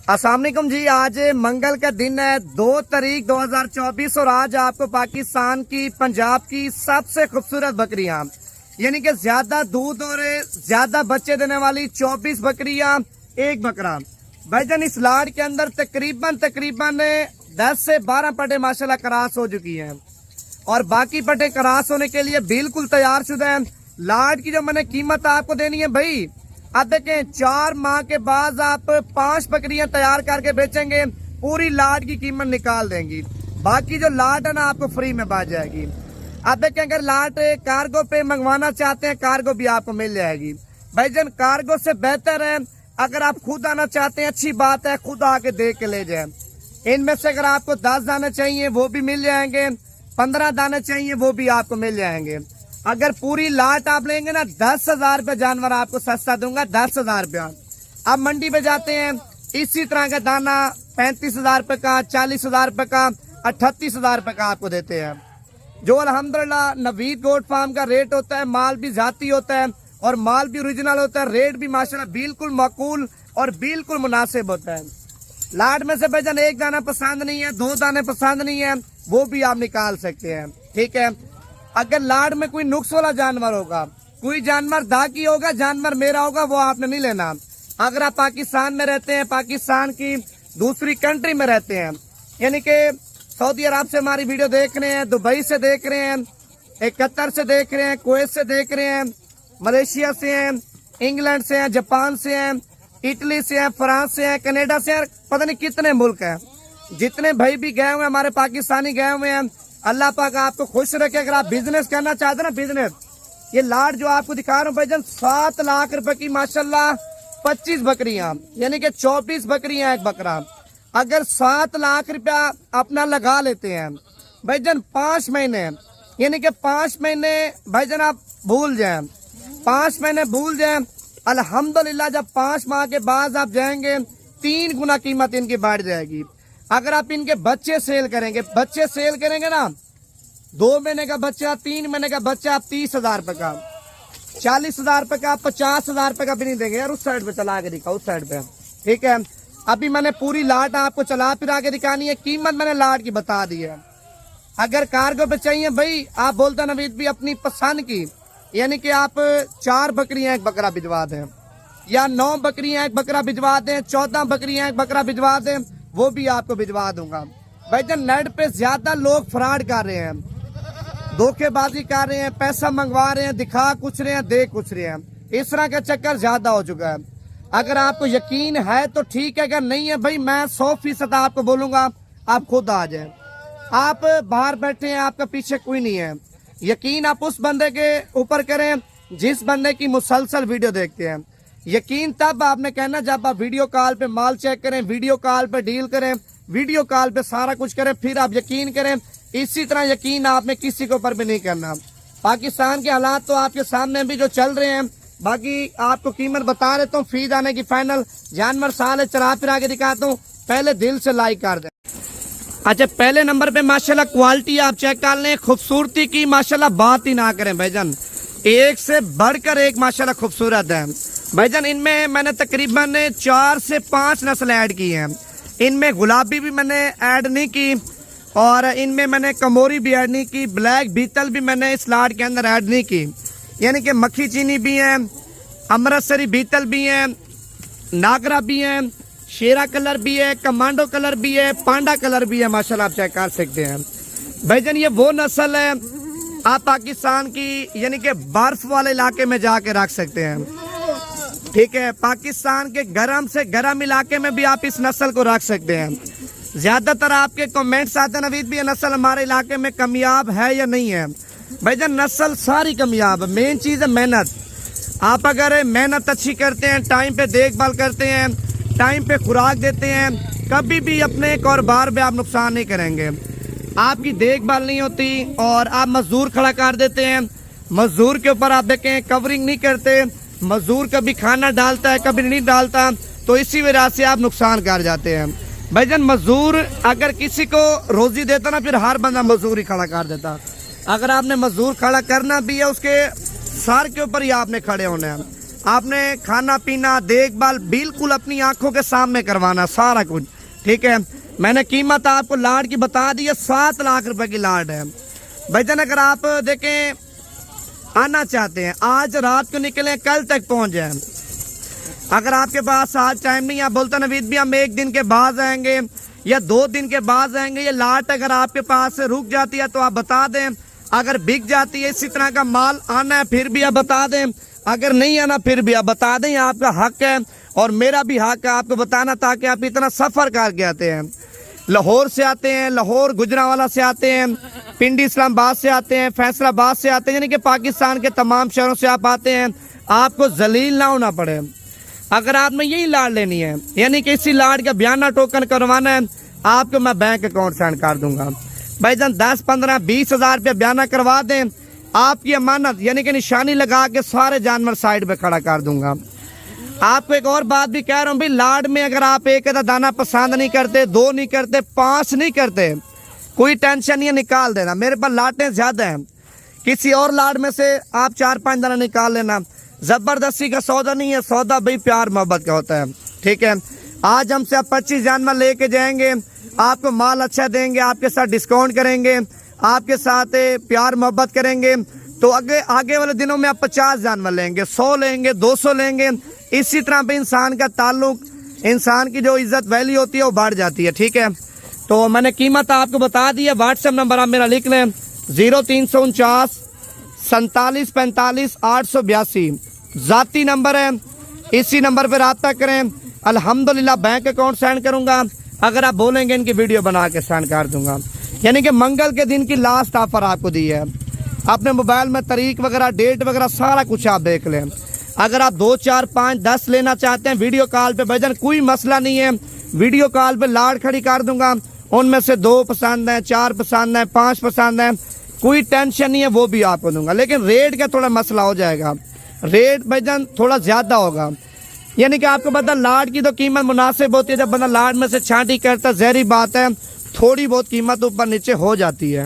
अस्सलाम वालेकुम जी। आज मंगल का दिन है, 2 तारीख 2024 और आज आपको पाकिस्तान की पंजाब की सबसे खूबसूरत बकरियां यानी कि ज्यादा दूध और ज्यादा बच्चे देने वाली 24 बकरियां, एक बकरा। भाईजान इस लाड के अंदर तकरीबन 10 से 12 पटे माशाल्लाह क्रॉस हो चुकी हैं और बाकी पटे क्रॉस होने के लिए बिल्कुल तैयार शुदा है। लाड की जो मैंने कीमत आपको देनी है भाई, अब देखें 4 माह के बाद आप 5 बकरियां तैयार करके बेचेंगे, पूरी लाड की कीमत निकाल देंगी। बाकी जो लाड है ना आपको फ्री में बाज जाएगी। अब देखें अगर लाड कार्गो पे मंगवाना चाहते हैं, कार्गो भी आपको मिल जाएगी। भाईजान कार्गो से बेहतर है अगर आप खुद आना चाहते हैं, अच्छी बात है, खुद आके देख के ले जाए। इनमें से अगर आपको 10 दाने चाहिए वो भी मिल जाएंगे, 15 दाने चाहिए वो भी आपको मिल जाएंगे। अगर पूरी लाट आप लेंगे ना 10,000 रुपये जानवर आपको सस्ता दूंगा, 10,000 रुपया। अब मंडी पे जाते हैं, इसी तरह का दाना 35,000 रुपये का, 40,000 रुपये का, 38,000 रुपये का आपको देते हैं, जो अल्हम्दुलिल्लाह नवीद गोट फार्म का रेट होता है। माल भी जाती होता है और माल भी ओरिजिनल होता है, रेट भी माशाल्लाह बिल्कुल माकूल और बिल्कुल मुनासिब होता है। लाट में से भाईजान एक दाना पसंद नहीं है, 2 दाने पसंद नहीं है, वो भी आप निकाल सकते हैं, ठीक है। अगर लाड में कोई नुक्स वाला जानवर होगा, कोई जानवर दागी होगा, जानवर मेरा होगा, वो आपने नहीं लेना। अगर आप पाकिस्तान में रहते हैं, पाकिस्तान की दूसरी कंट्री में रहते हैं, यानी कि सऊदी अरब से हमारी वीडियो देख रहे हैं, दुबई से देख रहे हैं, कतर से देख रहे हैं, कुवैत से देख रहे हैं, मलेशिया से हैं, इंग्लैंड से हैं, जापान से हैं, इटली से हैं, फ्रांस से हैं, कनेडा से हैं, पता नहीं कितने मुल्क हैं। जितने भाई भी गए हुए हैं हमारे पाकिस्तानी गए हुए हैं, अल्लाह पाक आपको खुश रखे। अगर आप बिजनेस करना चाहते हैं ना, बिजनेस, ये लाट जो आपको दिखा रहा हूँ भाईजान 7 लाख रुपए की माशाल्लाह 25 बकरियां, यानी कि 24 बकरियां एक बकरा। अगर 7 लाख रुपया अपना लगा लेते हैं भाईजान 5 महीने, यानी कि 5 महीने भाईजान आप भूल जाए, 5 महीने भूल जाए, अल्हम्दुलिल्लाह जब 5 माह के बाद आप जाएंगे 3 गुना कीमत इनकी बढ़ जाएगी। अगर आप इनके बच्चे सेल करेंगे ना, 2 महीने का बच्चा, 3 महीने का बच्चा, आप 30,000 रुपए का, 40,000 रुपए का, 50,000 रुपए का भी नहीं देंगे। यार उस साइड पे चला के दिखाओ, उस साइड पे, ठीक है। अभी मैंने पूरी लाट आपको चला फिरा के दिखानी है, कीमत मैंने लाट की बता दी है। अगर कार्गो पे चाहिए भाई, आप बोलते नवीद भी अपनी पसंद की, यानी कि आप 4 बकरियां एक बकरा भिजवा दें, या 9 बकरियां एक बकरा भिजवा दें, 14 बकरियां एक बकरा भिजवा दें, वो भी आपको भिजवा दूंगा। भाईजान नेट पे ज्यादा लोग फ्रॉड कर रहे हैं, धोखेबाजी कर रहे हैं, पैसा मंगवा रहे हैं, दिखा कुछ रहे हैं, दे कुछ रहे हैं, इस तरह का चक्कर ज्यादा हो चुका है। अगर आपको यकीन है तो ठीक है, अगर नहीं है भाई मैं 100% आपको बोलूंगा आप खुद आ जाए। आप बाहर बैठे हैं, आपका पीछे कोई नहीं है, यकीन आप उस बंदे के ऊपर करें जिस बंदे की मुसलसल वीडियो देखते हैं। यकीन तब आपने कहना जब आप वीडियो कॉल पे माल चेक करें, वीडियो कॉल पे डील करें, वीडियो कॉल पे सारा कुछ करें, फिर आप यकीन करें। इसी तरह यकीन आपने किसी के ऊपर भी नहीं करना। पाकिस्तान के हालात तो आपके सामने भी जो चल रहे हैं, बाकी आपको कीमत बता देता हूँ, फी आने की फाइनल जानवर साल चला फिर आगे दिखाता हूँ। पहले दिल से लाइक कर दें। अच्छा, पहले नंबर पे माशाल्लाह क्वालिटी आप चेक कर लें, खूबसूरती की माशाल्लाह बात ही ना करें भाईजान, एक से बढ़कर एक माशाल्लाह खूबसूरत है भाईजान। इनमें मैंने तकरीबन 4 से 5 नस्ल ऐड की हैं। इनमें गुलाबी भी मैंने ऐड नहीं की और इनमें मैंने कमोरी भी ऐड नहीं की, ब्लैक बीतल भी मैंने इस लाट के अंदर ऐड नहीं की, यानी कि मक्खी चीनी भी है, अमृतसरी बीतल भी है, नागरा भी है, शेरा कलर भी है, कमांडो कलर भी है, पांडा कलर भी है, माशाल्लाह आप चेक कर सकते हैं भाईजान। ये वो नस्ल है आप पाकिस्तान की यानी कि बर्फ वाले इलाके में जाके रख सकते हैं, ठीक है। पाकिस्तान के गर्म से गर्म इलाके में भी आप इस नस्ल को रख सकते हैं। ज्यादातर आपके कमेंट्स आते हैं नवीद भी ये नस्ल हमारे इलाके में कामयाब है या नहीं है। भाईजान नस्ल सारी कामयाब है, मेन चीज है मेहनत। आप अगर मेहनत अच्छी करते हैं, टाइम पे देखभाल करते हैं, टाइम पे खुराक देते हैं, कभी भी अपने कारोबार में आप नुकसान नहीं करेंगे। आपकी देखभाल नहीं होती और आप मजदूर खड़ा कर देते हैं, मजदूर के ऊपर आप देखें कवरिंग नहीं करते, मजदूर कभी खाना डालता है कभी नहीं डालता, तो इसी वजह से आप नुकसान कर जाते हैं भाईजान। मजदूर अगर किसी को रोजी देता ना, फिर हर बंदा मजदूर ही खड़ा कर देता। अगर आपने मजदूर खड़ा करना भी है, उसके सर के ऊपर ही आपने खड़े होना है। आपने खाना पीना देखभाल बिल्कुल अपनी आंखों के सामने करवाना सारा कुछ, ठीक है। मैंने कीमत आपको लाड की बता दी है, 7 लाख रुपए की लाड है भाईजान। अगर आप देखें आना चाहते हैं आज रात को निकले कल तक पहुंच जाए, अगर आपके पास आज टाइम नहीं, आप बोलते नवीद भी हम 1 दिन के बाद आएंगे या 2 दिन के बाद आएंगे, ये लाट अगर आपके पास रुक जाती है तो आप बता दें, अगर बिक जाती है इसी तरह का माल आना है फिर भी आप बता दें, अगर नहीं आना फिर भी आप बता दें, आपका हक है और मेरा भी हक है आपको बताना, ताकि आप इतना सफर करके आते हैं, लाहौर से आते हैं, लाहौर गुजरांवाला से आते हैं, पिंडी इस्लामाबाद से आते हैं, फैसलाबाद से आते हैं, यानी कि पाकिस्तान के तमाम शहरों से आप आते हैं, आपको जलील ना होना पड़े। अगर आपने यही लाड लेनी है, यानी कि इसी लाड का बयाना टोकन करवाना है, आपको मैं बैंक अकाउंट सेंड कर दूंगा भाईजान। 10, 15, 20 हज़ार रुपया बयाना करवा दें, आपकी अमानत यानी कि निशानी लगा के सारे जानवर साइड पे खड़ा कर दूंगा। आपको एक और बात भी कह रहा हूँ भाई, लाड में अगर आप एक आधा दाना पसंद नहीं करते, 2 नहीं करते, 5 नहीं करते, कोई टेंशन नहीं है, निकाल देना। मेरे पास लाटें ज्यादा हैं, किसी और लाड में से आप 4-5 दाना निकाल लेना। जबरदस्ती का सौदा नहीं है, सौदा भाई प्यार मोहब्बत का होता है, ठीक है। आज हमसे आप 25 जानवर लेके जाएंगे, आपको माल अच्छा देंगे, आपके साथ डिस्काउंट करेंगे, आपके साथ प्यार मोहब्बत करेंगे, तो आगे वाले दिनों में आप 50 जानवर लेंगे, 100 लेंगे, 200 लेंगे। इसी तरह पे इंसान का ताल्लुक, इंसान की जो इज्जत वैल्यू होती है वो बढ़ जाती है, ठीक है। तो मैंने कीमत आपको बता दी है। व्हाट्सएप नंबर आप मेरा लिख लें 0349 47 45 882 जाती नंबर है, इसी नंबर पर रब्ता करें। अल्हम्दुलिल्लाह बैंक अकाउंट सेंड करूंगा, अगर आप बोलेंगे इनकी वीडियो बना के सेंड कर दूंगा। यानी कि मंगल के दिन की लास्ट ऑफर आपको दी है, अपने मोबाइल में तारीख वगैरह डेट वगैरह सारा कुछ आप देख लें। अगर आप 2, 4, 5, 10 लेना चाहते हैं वीडियो कॉल पे भाईजान कोई मसला नहीं है, वीडियो कॉल पे लाड खड़ी कर दूंगा, उनमें से 2 पसंद है, 4 पसंद है, 5 पसंद है, कोई टेंशन नहीं है, वो भी आपको दूंगा। लेकिन रेट का थोड़ा मसला हो जाएगा, रेट भाईजान थोड़ा ज्यादा होगा। यानी कि आपको पता लाड की तो कीमत मुनासिब होती है, जब बंदा लाड में से छांटी करता है, जहरी बात है थोड़ी बहुत कीमत ऊपर नीचे हो जाती है।